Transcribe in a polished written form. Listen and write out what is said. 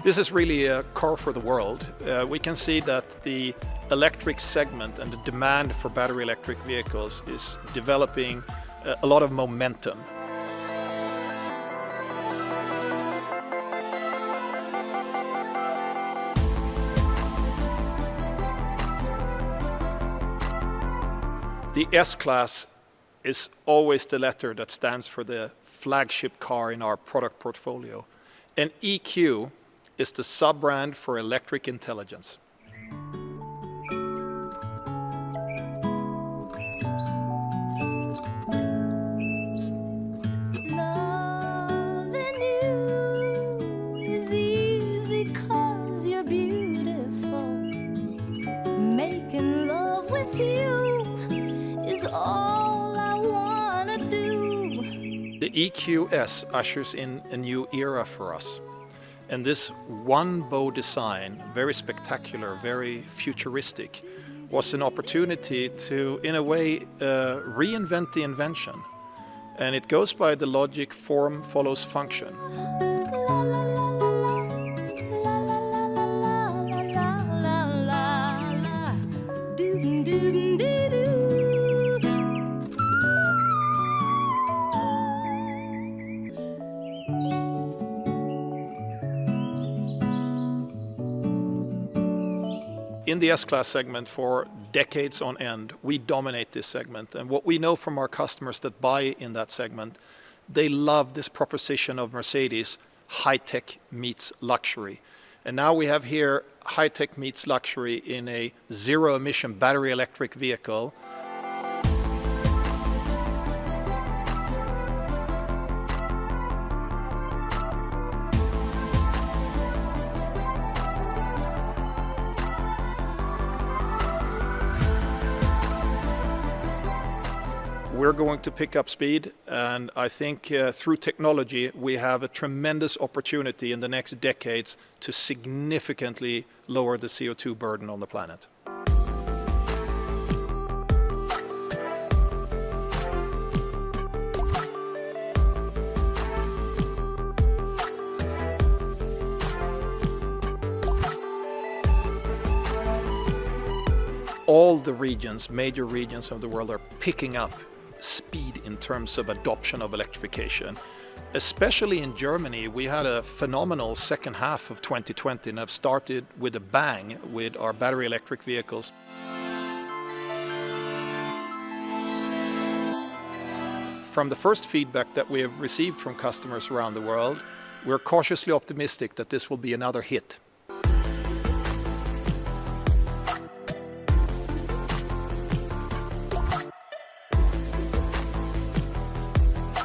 This is really a car for the world. We can see that the electric segment and the demand for battery electric vehicles is developing a lot of momentum. The S-Class is always the letter that stands for the flagship car in our product portfolio. And EQ is the sub-brand for electric intelligence. Loving you is easy 'cause you're beautiful. Making love with you is all I wanna do. The EQS ushers in a new era for us. And this one-bow design, very spectacular, very futuristic, was an opportunity to, in a way, reinvent the invention. And it goes by the logic form follows function. In the S-Class segment for decades on end, we dominate this segment. And what we know from our customers that buy in that segment, they love this proposition of Mercedes, high-tech meets luxury. And now we have here high-tech meets luxury in a zero-emission battery electric vehicle. We're going to pick up speed, and I think through technology we have a tremendous opportunity in the next decades to significantly lower the CO2 burden on the planet. All the regions, major regions of the world, are picking up speed in terms of adoption of electrification. Especially in Germany, we had a phenomenal second half of 2020 and have started with a bang with our battery electric vehicles. From the first feedback that we have received from customers around the world, we're cautiously optimistic that this will be another hit.